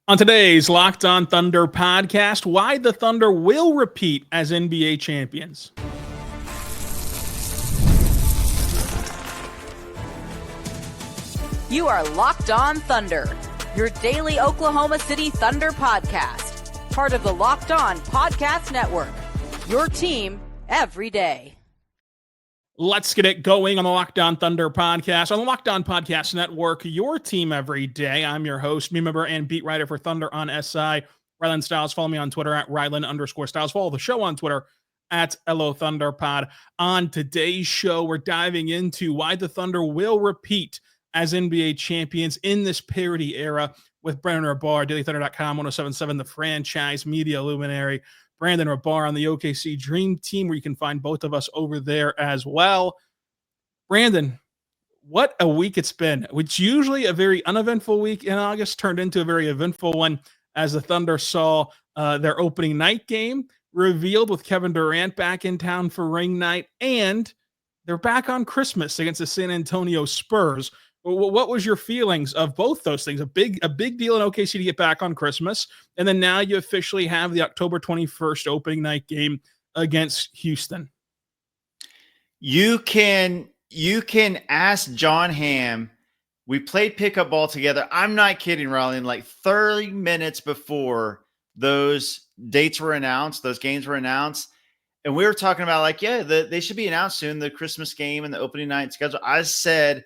On today's Locked On Thunder podcast, why the Thunder will repeat as NBA champions. You are Locked On Thunder, your daily Oklahoma City Thunder podcast. Part of the Locked On Podcast Network, your team every day. Let's get it going on the Locked On Thunder podcast, on the Locked On Podcast Network, your team every day. I'm your host, me member, and beat writer for Thunder on SI, Rylan Stiles. Follow me on Twitter at Rylan_Stiles. Follow the show on Twitter at LO ThunderPod. On today's show, we're diving into why the Thunder will repeat as NBA champions in this parity era with Brandon Rahbar, DailyThunder.com, 1077, the franchise media luminary. Brandon Rahbar on the OKC Dream Team, where you can find both of us over there as well. Brandon, what a week it's been. Which usually a very uneventful week in August turned into a very eventful one as the Thunder saw their opening night game revealed with Kevin Durant back in town for ring night, and they're back on Christmas against the San Antonio Spurs. What was your feelings of both those things? A big deal in OKC to get back on Christmas, and then now you officially have the October 21st opening night game against Houston. You can ask John Hamm. We played pickup ball together. I'm not kidding, Rylan. Like 30 minutes before those dates were announced, those games were announced, and we were talking about they should be announced soon, the Christmas game and the opening night schedule. I said,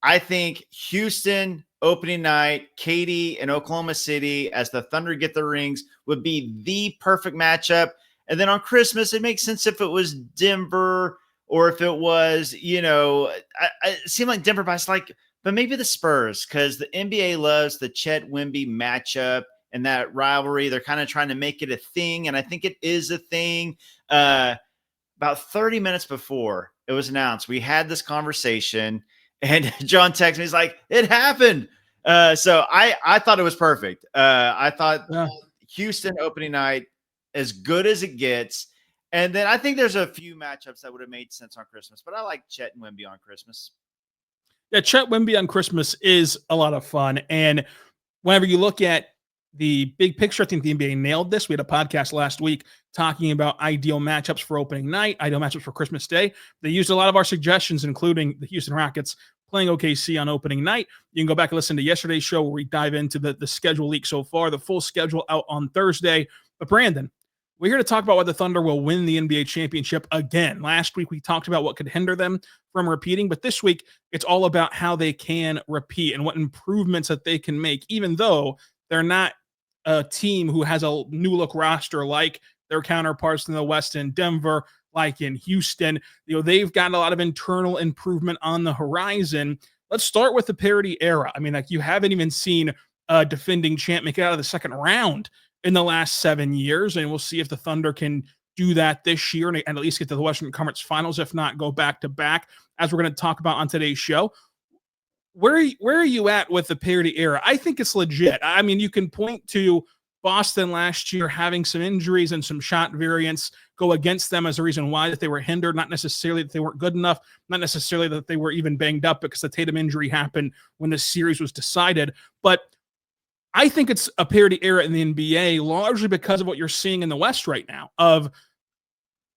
I think Houston opening night, Katy and Oklahoma City as the Thunder get the rings would be the perfect matchup. And then on Christmas, it makes sense if it was Denver or if it was, it seemed like Denver, but but maybe the Spurs, because the NBA loves the Chet Wemby matchup and that rivalry. They're kind of trying to make it a thing, and I think it is a thing. About 30 minutes before it was announced, we had this conversation. And John texted me, he's like, it happened. So I thought it was perfect. I thought Houston opening night, as good as it gets. And then I think there's a few matchups that would have made sense on Christmas, but I like Chet and Wemby on Christmas. Yeah, Chet Wemby on Christmas is a lot of fun. And whenever you look at the big picture, I think the NBA nailed this. We had a podcast last week talking about ideal matchups for opening night, ideal matchups for Christmas Day. They used a lot of our suggestions, including the Houston Rockets playing OKC on opening night. You can go back and listen to yesterday's show where we dive into the schedule leak so far, the full schedule out on Thursday. But Brandon, we're here to talk about why the Thunder will win the NBA championship again. Last week, we talked about what could hinder them from repeating, but this week, it's all about how they can repeat and what improvements that they can make, even though they're not a team who has a new look roster like their counterparts in the West in Denver, like in Houston. They've got a lot of internal improvement on the horizon. Let's start with the parity era. I mean, you haven't even seen a defending champ make it out of the second round in the last 7 years, and we'll see if the Thunder can do that this year and at least get to the Western Conference Finals, if not go back to back, as we're going to talk about on today's show. Where are you at with the parity era? I think it's legit. I mean, you can point to Boston last year having some injuries and some shot variants go against them as a reason why that they were hindered, not necessarily that they weren't good enough, not necessarily that they were even banged up because the Tatum injury happened when the series was decided. But I think it's a parity era in the NBA largely because of what you're seeing in the West right now, of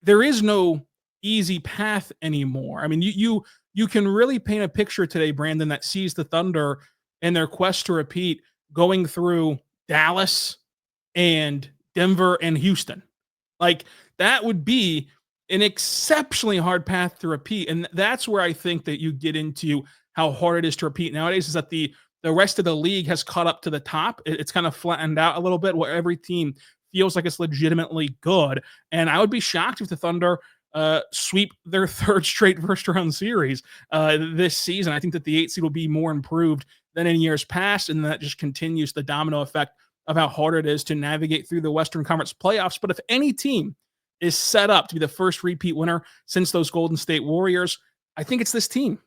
there is no easy path anymore. I mean, you can really paint a picture today, Brandon, that sees the Thunder and their quest to repeat going through Dallas and Denver and Houston. Like, that would be an exceptionally hard path to repeat. And that's where I think that you get into how hard it is to repeat nowadays, is that the rest of the league has caught up to the top. It's kind of flattened out a little bit where every team feels like it's legitimately good. And I would be shocked if the Thunder sweep their third straight first-round series this season. I think that the 8 seed will be more improved than in years past, and that just continues the domino effect of how hard it is to navigate through the Western Conference playoffs. But if any team is set up to be the first repeat winner since those Golden State Warriors, I think it's this team.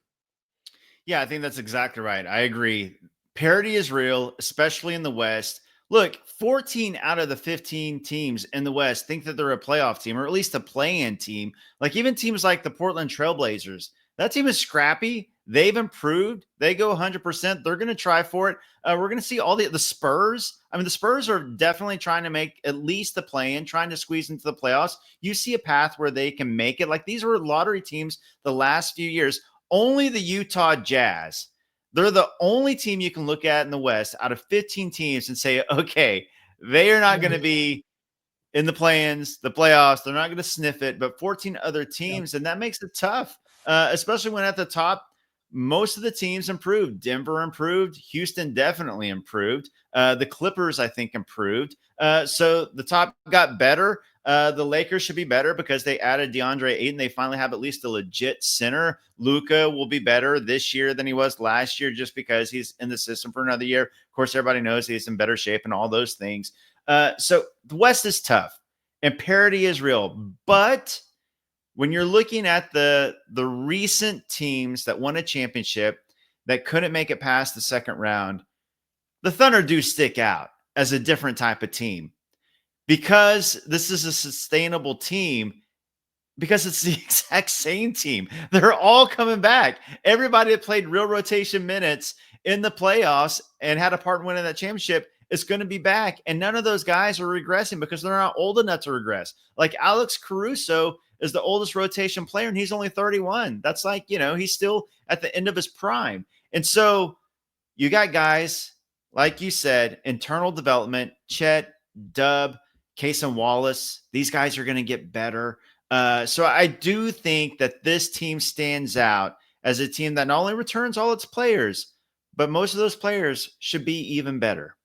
Yeah, I think that's exactly right. I agree. Parity is real, especially in the West. Look, 14 out of the 15 teams in the West think that they're a playoff team, or at least a play-in team. Like even teams like the Portland Trailblazers, That team is scrappy. They've improved. They go 100%. They're going to try for it. We're going to see all the Spurs. I mean, the Spurs are definitely trying to make at least the play-in, trying to squeeze into the playoffs. You see a path where they can make it. Like, these were lottery teams the last few years. Only the Utah Jazz. They're the only team you can look at in the West out of 15 teams and say, okay, they are not going to be in the play-ins, the playoffs. They're not going to sniff it, but 14 other teams, and that makes it tough, especially when at the top, most of the teams improved. Denver improved. Houston definitely improved. The Clippers, I think, improved. So the top got better. The Lakers should be better because they added DeAndre Ayton. They finally have at least a legit center. Luka will be better this year than he was last year just because he's in the system for another year. Of course, everybody knows he's in better shape and all those things. So the West is tough and parity is real. But when you're looking at the recent teams that won a championship that couldn't make it past the second round, the Thunder do stick out as a different type of team because this is a sustainable team, because it's the exact same team. They're all coming back. Everybody that played real rotation minutes in the playoffs and had a part in winning that championship is going to be back. And none of those guys are regressing because they're not old enough to regress. Like Alex Caruso is the oldest rotation player, and he's only 31. That's like, he's still at the end of his prime. And so you got guys, like you said, internal development, Chet, Dub, Case and Wallace. These guys are going to get better. So I do think that this team stands out as a team that not only returns all its players, but most of those players should be even better.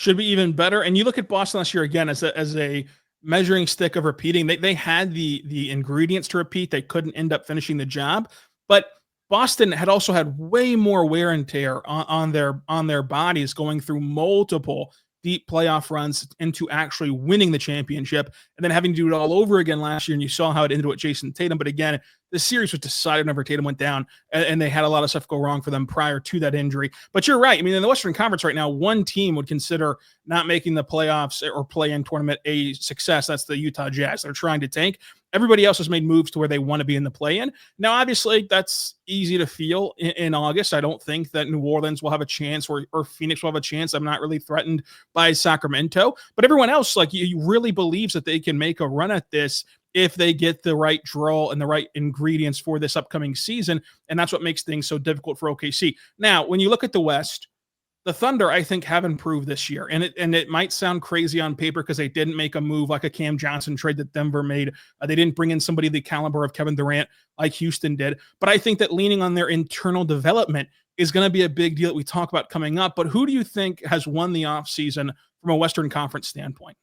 And you look at Boston last year again as a measuring stick of repeating. They had the ingredients to repeat. They couldn't end up finishing the job, but Boston had also had way more wear and tear on their bodies going through multiple deep playoff runs into actually winning the championship and then having to do it all over again last year. And you saw how it ended with Jason Tatum. But again, the series was decided whenever Tatum went down, and they had a lot of stuff go wrong for them prior to that injury. But you're right. I mean, in the Western Conference right now, one team would consider not making the playoffs or play-in tournament a success. That's the Utah Jazz. They're trying to tank. Everybody else has made moves to where they want to be in the play-in. Now, obviously, that's easy to feel in August. I don't think that New Orleans will have a chance or Phoenix will have a chance. I'm not really threatened by Sacramento. But everyone else, like you really believes that they can make a run at this if they get the right draw and the right ingredients for this upcoming season. And that's what makes things so difficult for OKC. Now, when you look at the West, the Thunder, I think, have improved this year. And it might sound crazy on paper because they didn't make a move like a Cam Johnson trade that Denver made. They didn't bring in somebody the caliber of Kevin Durant like Houston did. But I think that leaning on their internal development is going to be a big deal that we talk about coming up. But who do you think has won the offseason from a Western Conference standpoint?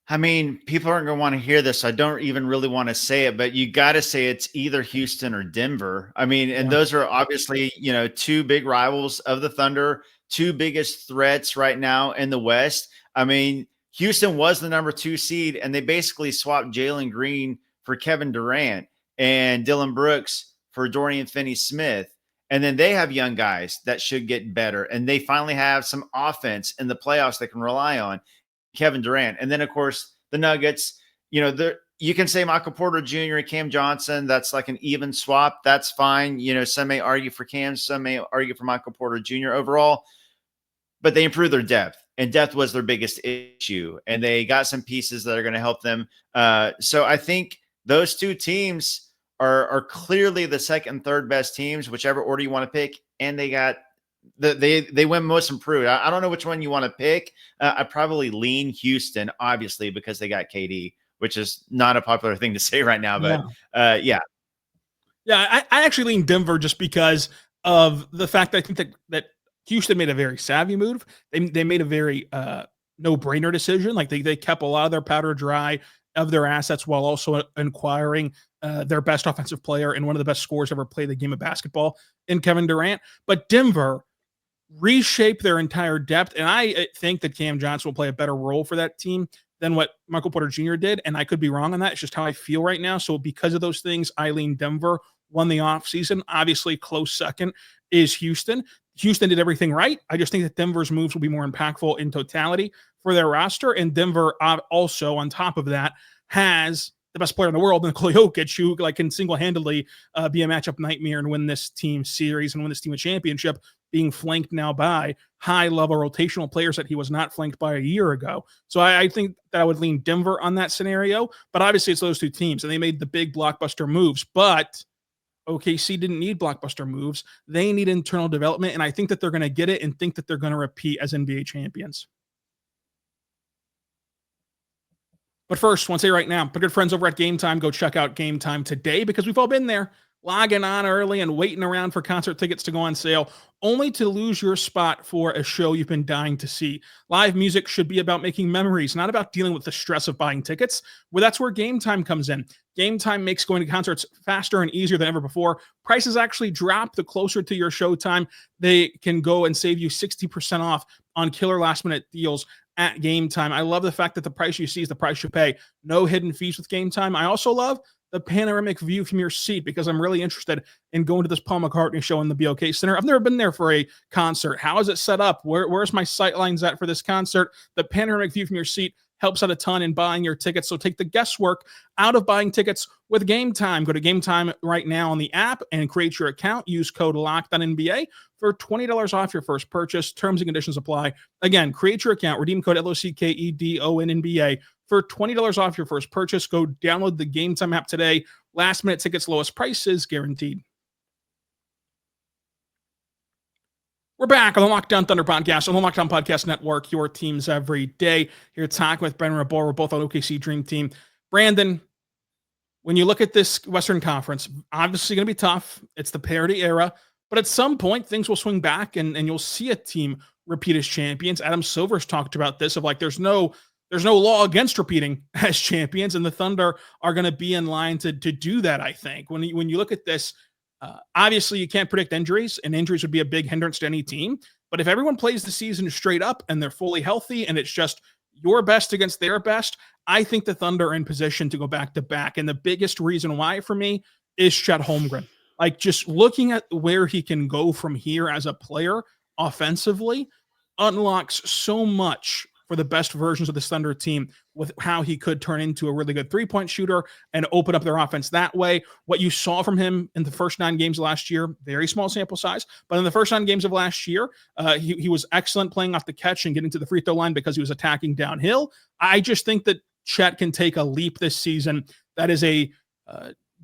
I mean, people aren't going to want to hear this. So I don't even really want to say it, but you got to say it's either Houston or Denver. I mean, and those are obviously, two big rivals of the Thunder, two biggest threats right now in the West. I mean, Houston was the number 2 seed, and they basically swapped Jalen Green for Kevin Durant and Dylan Brooks for Dorian Finney-Smith. And then they have young guys that should get better. And they finally have some offense in the playoffs they can rely on. Kevin Durant. And then, of course, the Nuggets, you can say Michael Porter Jr. and Cam Johnson. That's like an even swap. That's fine. Some may argue for Cam, some may argue for Michael Porter Jr. overall, but they improved their depth, and depth was their biggest issue. And they got some pieces that are going to help them. So I think those two teams are clearly the second and third best teams, whichever order you want to pick. And they got they win most improved. I don't know which one you want to pick. I probably lean Houston, obviously, because they got KD, which is not a popular thing to say right now. But yeah. I actually lean Denver just because of the fact that I think that Houston made a very savvy move. They made a very no-brainer decision. Like they kept a lot of their powder dry of their assets while also acquiring their best offensive player and one of the best scorers ever played the game of basketball in Kevin Durant. But Denver reshape their entire depth. And I think that Cam Johnson will play a better role for that team than what Michael Porter Jr. did. And I could be wrong on that. It's just how I feel right now. So because of those things, I lean Denver. Won the offseason. Obviously, close second is Houston. Houston did everything right. I just think that Denver's moves will be more impactful in totality for their roster. And Denver also, on top of that, has the best player in the world, Nikola Jokic, who like can single-handedly be a matchup nightmare and win this team series and win this team a championship, being flanked now by high-level rotational players that he was not flanked by a year ago. So I think that I would lean Denver on that scenario, but obviously it's those two teams, and they made the big blockbuster moves, but OKC didn't need blockbuster moves. They need internal development, and I think that they're going to get it and think that they're going to repeat as NBA champions. But first, I want to say right now, the good friends over at Game Time, go check out Game Time today because we've all been there, logging on early and waiting around for concert tickets to go on sale, only to lose your spot for a show you've been dying to see. Live music should be about making memories, not about dealing with the stress of buying tickets. Well, that's where Game Time comes in. Game Time makes going to concerts faster and easier than ever before. Prices actually drop the closer to your show time. They can go and save you 60% off on killer last-minute deals at Game Time. I love the fact that the price you see is the price you pay. No hidden fees with Game Time. I also love the panoramic view from your seat because I'm really interested in going to this Paul McCartney show in the BOK Center. I've never been there for a concert. How is it set up? Where's my sight lines at for this concert? The panoramic view from your seat helps out a ton in buying your tickets. So take the guesswork out of buying tickets with Game Time. Go to Game Time right now on the app and create your account. Use code LOCKEDONNBA for $20 off your first purchase. Terms and conditions apply. Again, create your account. Redeem code LOCKEDONNBA for $20 off your first purchase. Go download the Game Time app today. Last minute tickets, lowest prices guaranteed. We're back on the Lockdown Thunder podcast, on the Lockdown Podcast Network, your teams every day. Here talking with Brandon Rahbar. We're both on OKC Dream Team. Brandon, when you look at this Western Conference, obviously going to be tough. It's the parity era, but at some point things will swing back and you'll see a team repeat as champions. Adam Silver's talked about this of like there's no law against repeating as champions, and the Thunder are going to be in line to do that, I think. When you look at this, obviously, you can't predict injuries, and injuries would be a big hindrance to any team. But if everyone plays the season straight up and they're fully healthy and it's just your best against their best, I think the Thunder are in position to go back to back. And the biggest reason why for me is Chet Holmgren. Like just looking at where he can go from here as a player offensively unlocks so much for the best versions of the Thunder team with how he could turn into a really good three-point shooter and open up their offense that way. What you saw from him in the first 9 games last year, very small sample size, but in the first 9 games of last year, he was excellent playing off the catch and getting to the free throw line because he was attacking downhill. I just think that Chet can take a leap this season. That is a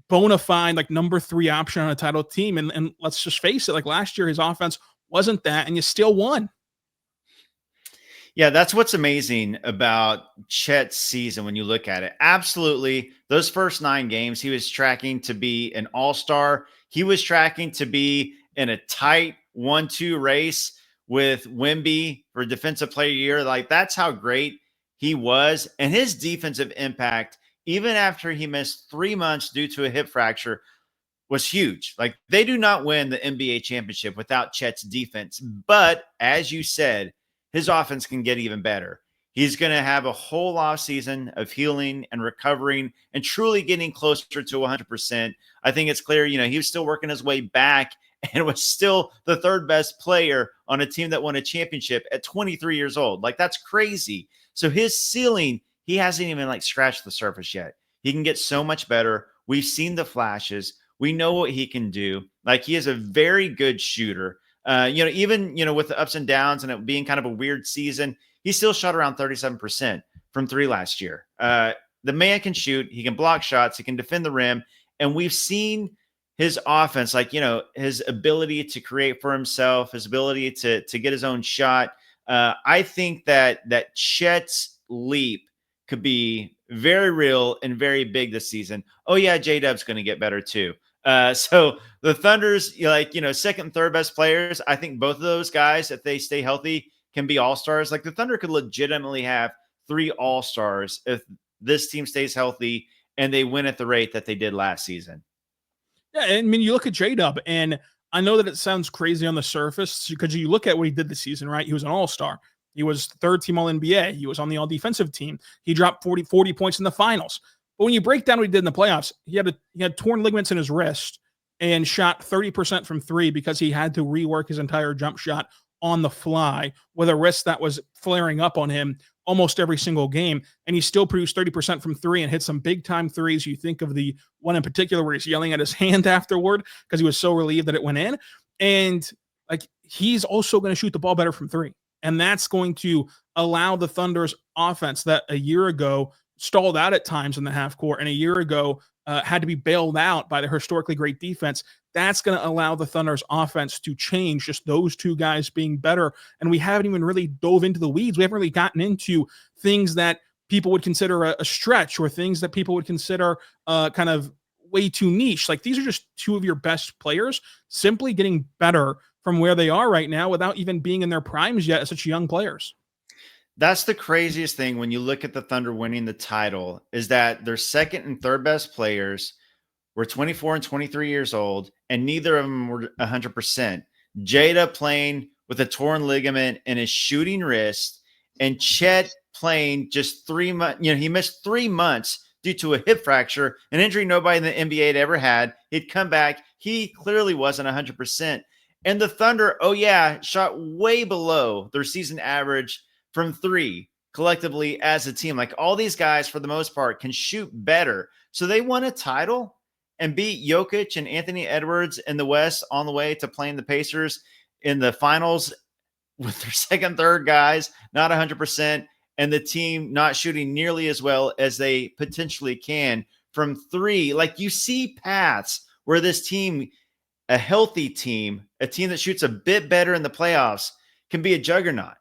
bona fide like number 3 option on a title team. And let's just face it, like last year, his offense wasn't that, and you still won. Yeah, that's what's amazing about Chet's season when you look at it. Absolutely. Those first 9 games, he was tracking to be an all-star. He was tracking to be in a tight 1-2 race with Wemby for Defensive Player of the Year. Like, that's how great he was. And his defensive impact, even after he missed 3 months due to a hip fracture, was huge. Like, they do not win the NBA championship without Chet's defense. But as you said, his offense can get even better. He's going to have a whole off season of healing and recovering and truly getting closer to 100%. I think it's clear, he was still working his way back and was still the 3rd best player on a team that won a championship at 23 years old. Like, that's crazy. So his ceiling, he hasn't even like scratched the surface yet. He can get so much better. We've seen the flashes. We know what he can do. Like, he is a very good shooter. Even with the ups and downs and it being kind of a weird season, he still shot around 37% from 3 last year. The man can shoot. He can block shots. He can defend the rim. And we've seen his offense, his ability to create for himself, his ability to get his own shot. I think that Chet's leap could be very real and very big this season. Oh, yeah, J-Dub's going to get better too. So the Thunder's, 2nd and 3rd best players, I think both of those guys, if they stay healthy, can be all-stars. Like, the Thunder could legitimately have 3 all-stars if this team stays healthy and they win at the rate that they did last season. Yeah, I mean, you look at J-Dub, and I know that it sounds crazy on the surface because you look at what he did this season, right? He was an all-star. He was 3rd team All-NBA. He was on the all-defensive team. He dropped 40 points in the finals. But when you break down what he did in the playoffs, he had torn ligaments in his wrist and shot 30% from 3 because he had to rework his entire jump shot on the fly with a wrist that was flaring up on him almost every single game, and he still produced 30% from three and hit some big time threes. You think of the one in particular where he's yelling at his hand afterward because he was so relieved that it went in. And like, he's also going to shoot the ball better from three. And that's going to allow the Thunder's offense that a year ago stalled out at times in the half court and a year ago had to be bailed out by the historically great defense. That's going to allow the Thunder's offense to change, just those two guys being better. And we haven't even really dove into the weeds. We haven't really gotten into things that people would consider a stretch or things that people would consider kind of way too niche. Like, these are just two of your best players simply getting better from where they are right now without even being in their primes yet as such young players. That's the craziest thing when you look at the Thunder winning the title, is that their second and third best players were 24 and 23 years old, and neither of them were 100%. Jada playing with a torn ligament in his shooting wrist, and Chet playing just 3 months. He missed 3 months due to a hip fracture, an injury nobody in the NBA had ever had. He'd come back. He clearly wasn't 100%. And the Thunder, shot way below their season average from three collectively as a team. Like, all these guys, for the most part, can shoot better. So they won a title and beat Jokic and Anthony Edwards in the West on the way to playing the Pacers in the finals with their second, third guys, not 100%, and the team not shooting nearly as well as they potentially can from three. Like, you see paths where this team, a healthy team, a team that shoots a bit better in the playoffs, can be a juggernaut.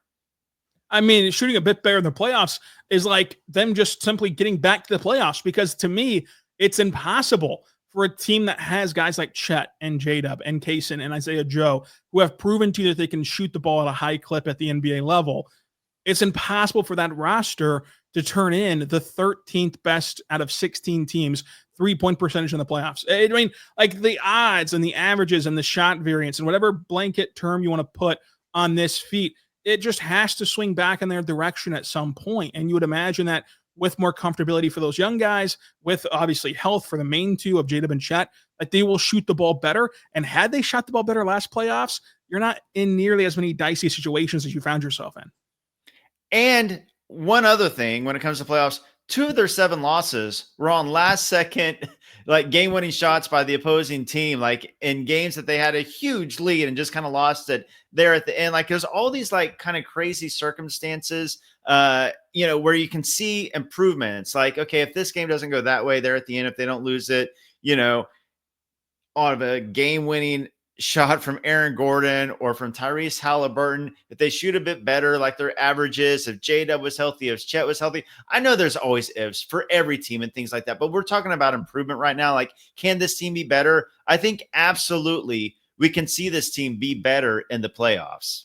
I mean, shooting a bit better in the playoffs is like them just simply getting back to the playoffs, because to me, it's impossible for a team that has guys like Chet and J-Dub and Kaysen and Isaiah Joe, who have proven to you that they can shoot the ball at a high clip at the NBA level. It's impossible for that roster to turn in the 13th best out of 16 teams 3-point percentage in the playoffs. I mean, like, the odds and the averages and the shot variance and whatever blanket term you want to put on this feat, it just has to swing back in their direction at some point. And you would imagine that with more comfortability for those young guys, with obviously health for the main two of J-Dub and Chet, that they will shoot the ball better. And had they shot the ball better last playoffs, you're not in nearly as many dicey situations as you found yourself in. And one other thing, when it comes to playoffs, 2 of their 7 losses were on last second, like, game-winning shots by the opposing team, like in games that they had a huge lead and just kind of lost it there at the end. Like, there's all these like kind of crazy circumstances, where you can see improvements. Like, okay, if this game doesn't go that way there at the end, if they don't lose it, on a game-winning shot from Aaron Gordon or from Tyrese Halliburton, if they shoot a bit better, like their averages, if J-Dub was healthy, if Chet was healthy. I know there's always ifs for every team and things like that, but we're talking about improvement right now. Like, can this team be better? I think absolutely we can see this team be better in the playoffs.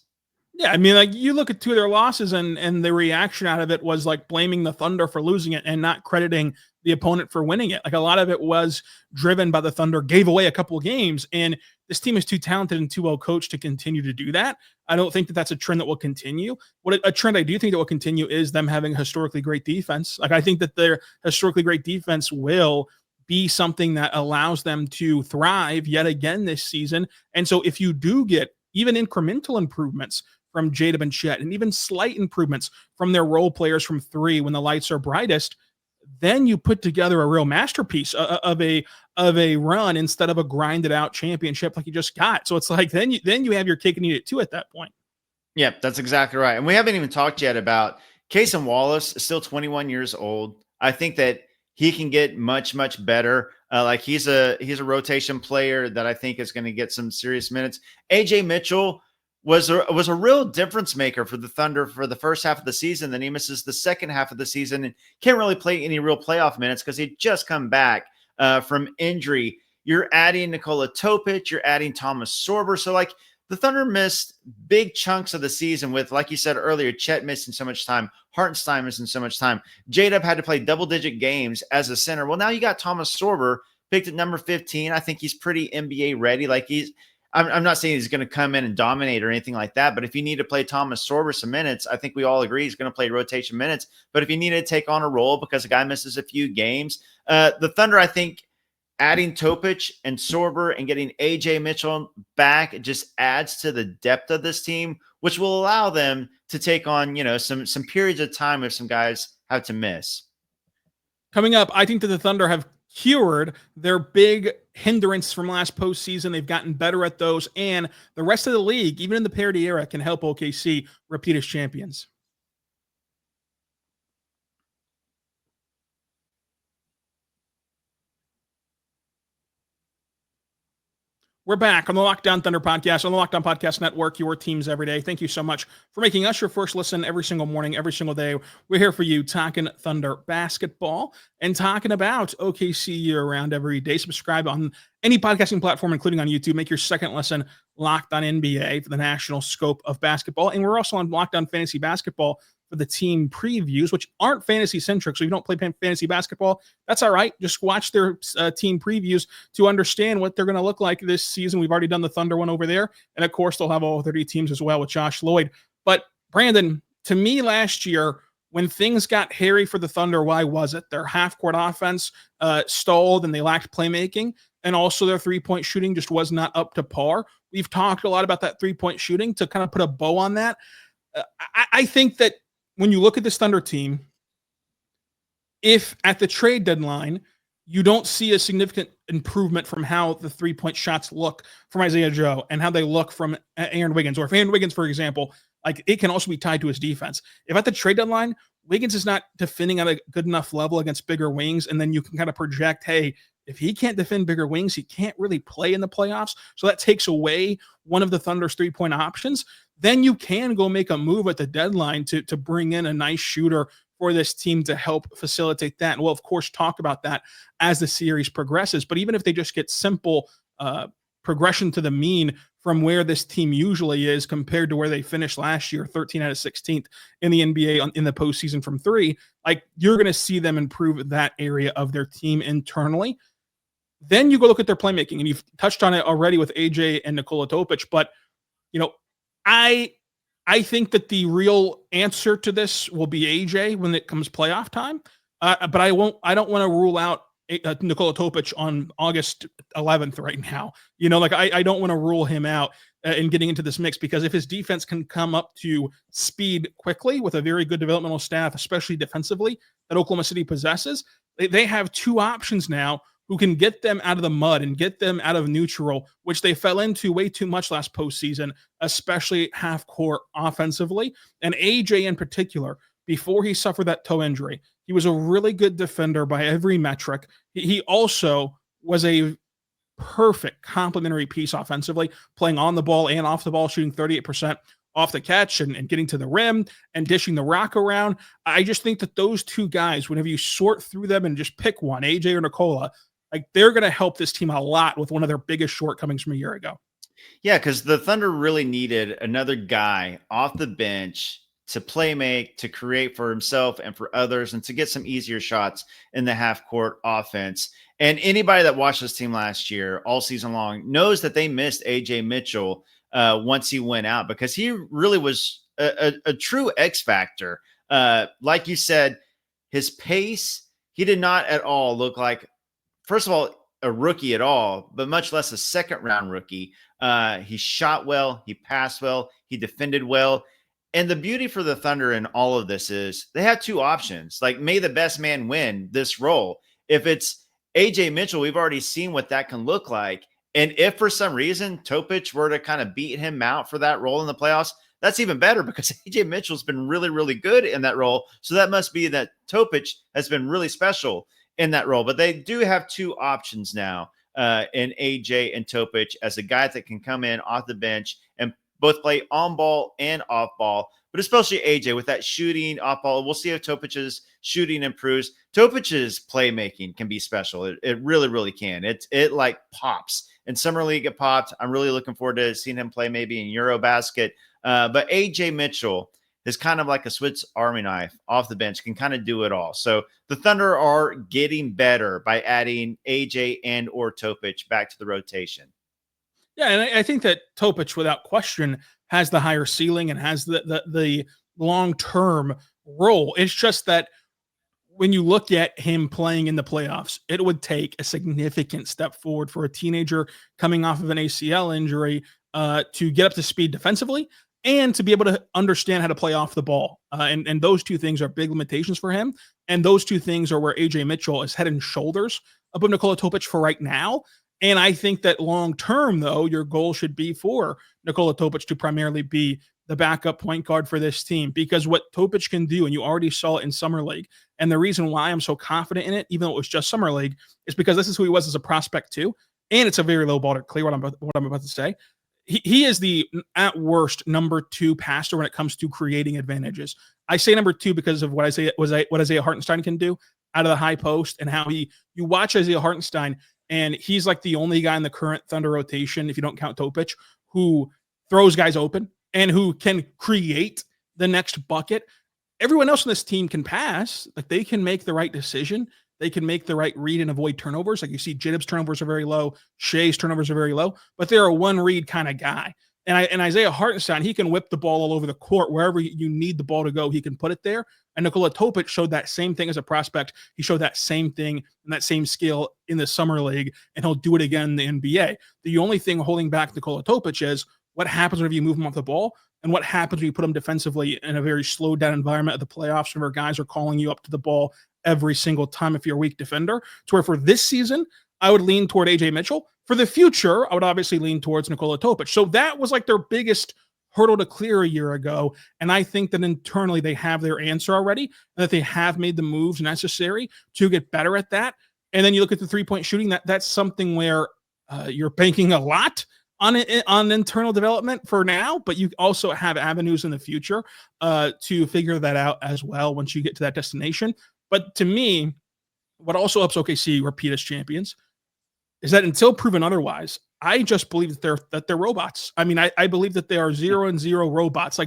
Yeah, I mean, like, you look at 2 of their losses and the reaction out of it was like blaming the Thunder for losing it and not crediting the opponent for winning it. Like, a lot of it was driven by the Thunder gave away a couple of games, and this team is too talented and too well coached to continue to do that. I don't think that that's a trend that will continue. What a trend I do think that will continue is them having historically great defense. Like, I think that their historically great defense will be something that allows them to thrive yet again this season. And so if you do get even incremental improvements from J-Dub and Chet, and even slight improvements from their role players from three when the lights are brightest, then you put together a real masterpiece of a run instead of a grinded out championship like you just got. So it's like then you have your cake and eat it too at that point. Yeah, that's exactly right. And we haven't even talked yet about Cason Wallace, is still 21 years old. I think that he can get much, much better. Like, he's a rotation player that I think is going to get some serious minutes. AJ Mitchell was a real difference maker for the Thunder for the first half of the season. Then he misses the second half of the season and can't really play any real playoff minutes because he'd just come back from injury. You're adding Nikola Topic, you're adding Thomas Sorber. So, like, the Thunder missed big chunks of the season with, like you said earlier, Chet missing so much time, Hartenstein missing so much time. J-Dub had to play double-digit games as a center. Well, now you got Thomas Sorber picked at number 15. I think he's pretty NBA ready. Like, I'm not saying he's going to come in and dominate or anything like that, but if you need to play Thomas Sorber some minutes, I think we all agree he's going to play rotation minutes. But if you need to take on a role because a guy misses a few games, the Thunder, I think, adding Topic and Sorber and getting AJ Mitchell back just adds to the depth of this team, which will allow them to take on, some periods of time if some guys have to miss. Coming up, I think that the Thunder have cured their big hindrance from last postseason. They've gotten better at those, and the rest of the league, even in the Parity era, can help OKC repeat as champions. We're back on the Lockdown Thunder podcast, on the Lockdown Podcast Network, your teams every day. Thank you so much for making us your first listen every single morning, every single day. We're here for you talking Thunder basketball and talking about OKC year-round every day. Subscribe on any podcasting platform, including on YouTube. Make your second listen Locked on NBA for the national scope of basketball. And we're also on Lockdown Fantasy Basketball for the team previews, which aren't fantasy-centric. So if you don't play fantasy basketball, that's all right. Just watch their team previews to understand what they're going to look like this season. We've already done the Thunder one over there. And, of course, they'll have all 30 teams as well with Josh Lloyd. But, Brandon, to me last year, when things got hairy for the Thunder, why was it? Their half-court offense stalled and they lacked playmaking. And also their three-point shooting just was not up to par. We've talked a lot about that three-point shooting to kind of put a bow on that. I think that when you look at this Thunder team, if at the trade deadline, you don't see a significant improvement from how the three-point shots look from Isaiah Joe and how they look from Aaron Wiggins, or if Aaron Wiggins, for example, like it can also be tied to his defense. If at the trade deadline, Wiggins is not defending at a good enough level against bigger wings, and then you can kind of project, hey, if he can't defend bigger wings, he can't really play in the playoffs. So that takes away one of the Thunder's three-point options. Then you can go make a move at the deadline to bring in a nice shooter for this team to help facilitate that. And we'll, of course, talk about that as the series progresses. But even if they just get simple progression to the mean from where this team usually is compared to where they finished last year, 13 out of 16th in the NBA in the postseason from three, like you're going to see them improve that area of their team internally. Then you go look at their playmaking, and you've touched on it already with Ajay and Nikola Topic. But, I think that the real answer to this will be Ajay when it comes playoff time. But I don't want to rule out Nikola Topic on August 11th right now. I don't want to rule him out in getting into this mix, because if his defense can come up to speed quickly with a very good developmental staff, especially defensively, that Oklahoma City possesses, they have two options now who can get them out of the mud and get them out of neutral, which they fell into way too much last postseason, especially half-court offensively. And Ajay in particular, before he suffered that toe injury, he was a really good defender by every metric. He also was a perfect complementary piece offensively, playing on the ball and off the ball, shooting 38% off the catch and getting to the rim and dishing the rock around. I just think that those two guys, whenever you sort through them and just pick one, Ajay or Nikola, like they're going to help this team a lot with one of their biggest shortcomings from a year ago. Yeah, because the Thunder really needed another guy off the bench to play make, to create for himself and for others, and to get some easier shots in the half-court offense. And anybody that watched this team last year all season long knows that they missed AJ Mitchell once he went out, because he really was a true X factor. Like you said, his pace, he did not at all look like, first of all, a rookie at all, but much less a second-round rookie. He shot well, he passed well, he defended well. And the beauty for the Thunder in all of this is they have two options. Like, may the best man win this role. If it's AJ Mitchell, we've already seen what that can look like. And if for some reason Topic were to kind of beat him out for that role in the playoffs, that's even better, because AJ Mitchell's been really, really good in that role. So that must be that Topic has been really special in that role. But they do have two options now in AJ and Topic as a guy that can come in off the bench and both play on ball and off ball, but especially AJ with that shooting off ball. We'll see if Topic's shooting improves. Topic's playmaking can be special. It really, really can. It like pops. In Summer League, it popped. I'm really looking forward to seeing him play maybe in Eurobasket. But AJ Mitchell is kind of like a Swiss Army knife off the bench, can kind of do it all. So the Thunder are getting better by adding AJ and or Topic back to the rotation. Yeah, and I think that Topic, without question, has the higher ceiling and has the long-term role. It's just that when you look at him playing in the playoffs, it would take a significant step forward for a teenager coming off of an ACL injury to get up to speed defensively and to be able to understand how to play off the ball. And those two things are big limitations for him. And those two things are where AJ Mitchell is head and shoulders above Nikola Topic for right now. And I think that long term, though, your goal should be for Nikola Topic to primarily be the backup point guard for this team, because what Topic can do, and you already saw it in Summer League, and the reason why I'm so confident in it, even though it was just Summer League, is because this is who he was as a prospect too, and it's a very low bar to clear what I'm about to say. He is the, at worst, number 2 passer when it comes to creating advantages. I say number 2 because of what Isaiah Hartenstein can do out of the high post, and how you watch Isaiah Hartenstein, and he's like the only guy in the current Thunder rotation, if you don't count Topic, who throws guys open and who can create the next bucket. Everyone else on this team can pass. Like, they can make the right decision. They can make the right read and avoid turnovers. Like, you see Jacob's turnovers are very low. Shai's turnovers are very low, but they're a one read kind of guy. And Isaiah Hartenstein, he can whip the ball all over the court. Wherever you need the ball to go, he can put it there. And Nikola Topic showed that same thing as a prospect. He showed that same thing and that same skill in the Summer League, and he'll do it again in the NBA. The only thing holding back Nikola Topic is what happens whenever you move him off the ball, and what happens when you put him defensively in a very slowed down environment of the playoffs, where guys are calling you up to the ball every single time if you're a weak defender. To where for this season, I would lean toward AJ Mitchell. For the future, I would obviously lean towards Nikola Topic. So that was like their biggest hurdle to clear a year ago. And I think that internally they have their answer already, and that they have made the moves necessary to get better at that. And then you look at the 3-point shooting, that's something where you're banking a lot on internal development for now, but you also have avenues in the future to figure that out as well once you get to that destination. But to me, what also helps OKC repeat as champions is that until proven otherwise, I just believe that they're robots. I mean, I believe that they are 0-0 robots.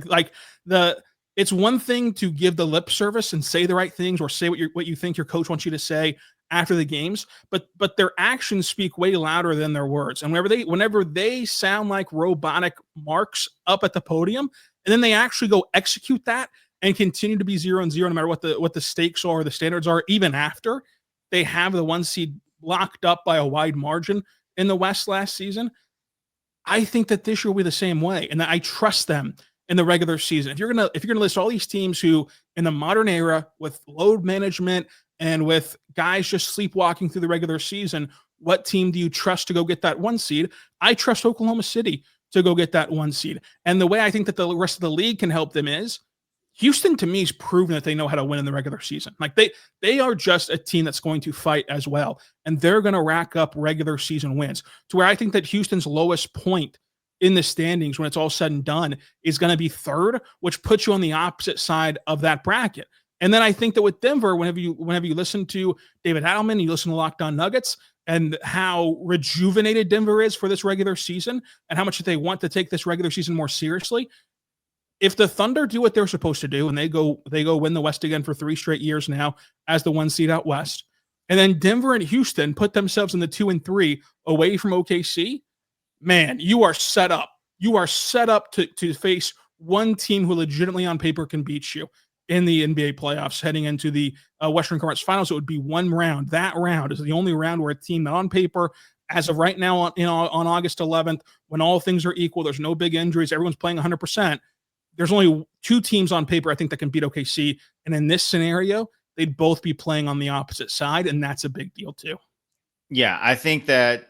It's one thing to give the lip service and say the right things, or say what you think your coach wants you to say after the games, but their actions speak way louder than their words. And whenever they sound like robotic marks up at the podium, and then they actually go execute that and continue to be 0-0 no matter what the stakes are or the standards are, even after they have the 1 seed locked up by a wide margin in the West last season, I think that this year will be the same way, and that I trust them in the regular season. If you're gonna list all these teams who, in the modern era, with load management and with guys just sleepwalking through the regular season, what team do you trust to go get that 1 seed? I trust Oklahoma City to go get that 1 seed. And the way I think that the rest of the league can help them is Houston, to me, is proven that they know how to win in the regular season. Like, they are just a team that's going to fight as well, and they're going to rack up regular season wins, to where I think that Houston's lowest point in the standings when it's all said and done is going to be 3rd, which puts you on the opposite side of that bracket. And then I think that with Denver, whenever you listen to David Adelman, you listen to Locked On Nuggets, and how rejuvenated Denver is for this regular season, and how much they want to take this regular season more seriously. If the Thunder do what they're supposed to do, and they go win the West again for 3 straight years now as the 1 seed out West, and then Denver and Houston put themselves in the 2 and 3 away from OKC, man, you are set up. You are set up to face one team who legitimately on paper can beat you in the NBA playoffs heading into the Western Conference Finals. It would be one round. That round is the only round where a team that on paper, as of right now on August 11th, when all things are equal, there's no big injuries, everyone's playing 100%, there's only 2 teams on paper I think that can beat OKC. And in this scenario, they'd both be playing on the opposite side, and that's a big deal too. Yeah, I think that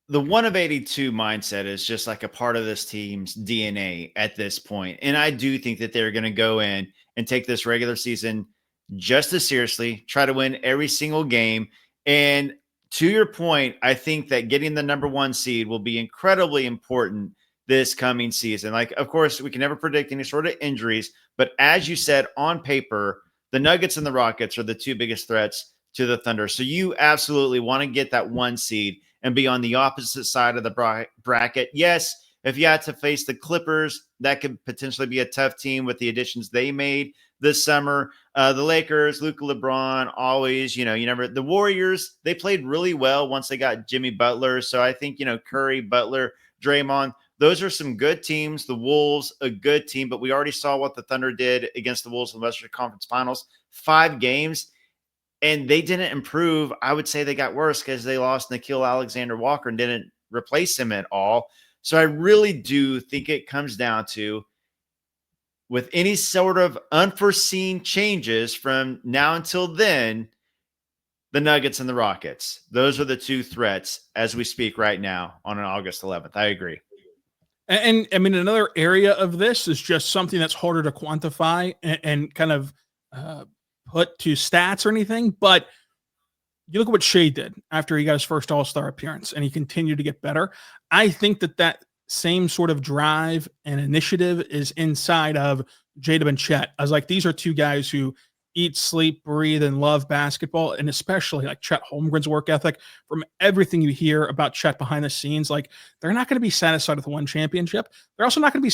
the 1 of 82 mindset is just like a part of this team's DNA at this point. And I do think that they're going to go in and take this regular season just as seriously, try to win every single game. And to your point, I think that getting the number 1 seed will be incredibly important this coming season. Like, of course, we can never predict any sort of injuries, but as you said, on paper, the Nuggets and the Rockets are the 2 biggest threats to the Thunder. So you absolutely want to get that 1 seed and be on the opposite side of the bracket. Yes, if you had to face the Clippers, that could potentially be a tough team with the additions they made this summer. The Lakers, Luka, LeBron, always, the Warriors, they played really well once they got Jimmy Butler. So I think, Curry, Butler, Draymond, those are some good teams. The Wolves, a good team, but we already saw what the Thunder did against the Wolves in the Western Conference Finals. 5 games, and they didn't improve. I would say they got worse because they lost Nikhil Alexander Walker and didn't replace him at all. So I really do think it comes down to, with any sort of unforeseen changes from now until then, the Nuggets and the Rockets. Those are the two threats as we speak right now on August 11th. I agree. And I mean, another area of this is just something that's harder to quantify and kind of put to stats or anything. But you look at what Shai did after he got his first All-Star appearance, and he continued to get better. I think that same sort of drive and initiative is inside of Jada and Chet. I was like, these are two guys who eat, sleep, breathe, and love basketball, and especially like Chet Holmgren's work ethic. From everything you hear about Chet behind the scenes, like they're not going to be satisfied with one championship. They're also not going to be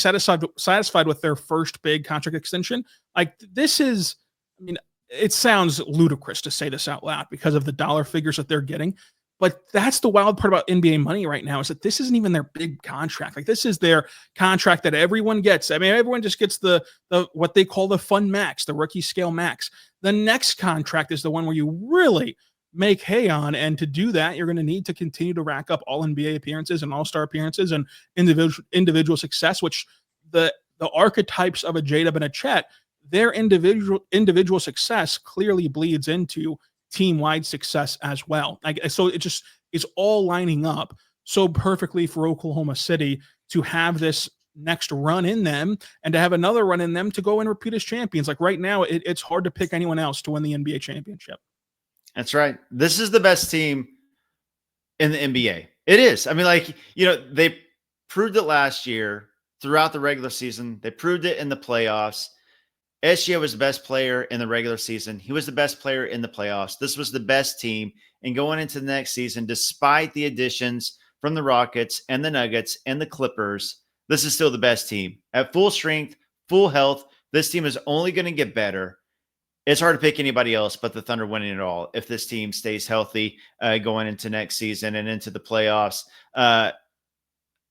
satisfied with their first big contract extension. Like this is, I mean, it sounds ludicrous to say this out loud because of the dollar figures that they're getting. But that's the wild part about NBA money right now, is that this isn't even their big contract. Like this is their contract that everyone gets. I mean, everyone just gets the what they call the fun max, the rookie scale max. The next contract is the one where you really make hay on. And to do that, you're going to need to continue to rack up all NBA appearances and all-star appearances and individual success, which the archetypes of a J-Dub and a Chet, their individual success clearly bleeds into team-wide success as well. So it just is all lining up so perfectly for Oklahoma City to have this next run in them and to have another run in them to go and repeat as champions. Like right now, it's hard to pick anyone else to win the NBA championship. That's right. This is the best team in the NBA. It is. I mean, like, they proved it last year throughout the regular season. They proved it in the playoffs. SGA was the best player in the regular season. He was the best player in the playoffs. This was the best team. And going into the next season, despite the additions from the Rockets and the Nuggets and the Clippers, this is still the best team. At full strength, full health, this team is only going to get better. It's hard to pick anybody else but the Thunder winning it all if this team stays healthy going into next season and into the playoffs.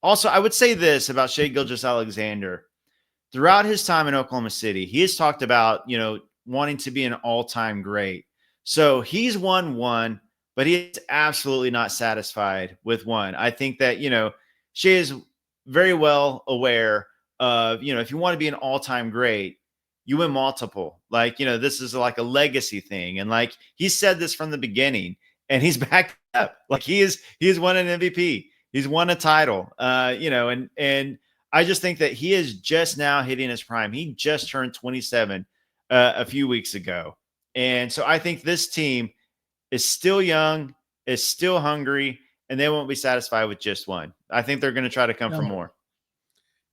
Also, I would say this about Shai Gilgeous-Alexander. Throughout his time in Oklahoma City, he has talked about, wanting to be an all-time great. So he's won one, but he is absolutely not satisfied with one. I think that, Shai is very well aware of, if you want to be an all-time great, you win multiple. Like, this is like a legacy thing. And like he said this from the beginning, and he's backed up. Like he has won an MVP. He's won a title. And I just think that he is just now hitting his prime. He just turned 27 a few weeks ago. And so I think this team is still young, is still hungry, and they won't be satisfied with just one. I think they're going to try to come for more.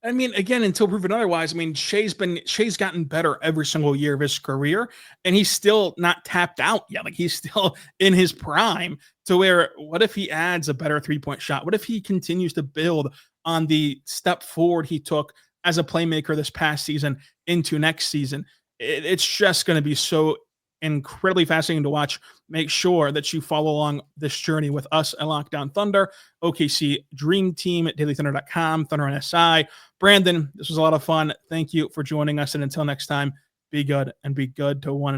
I mean, again, until proven otherwise, I mean, Shai's gotten better every single year of his career, and he's still not tapped out yet. Like he's still in his prime, to where what if he adds a better three-point shot? What if he continues to build on the step forward he took as a playmaker this past season into next season? It's just going to be so incredibly fascinating to watch. Make sure that you follow along this journey with us at Lockdown Thunder, OKC Dream Team at dailythunder.com, Thunder and SI. Brandon, this was a lot of fun. Thank you for joining us. And until next time, be good and be good to one another.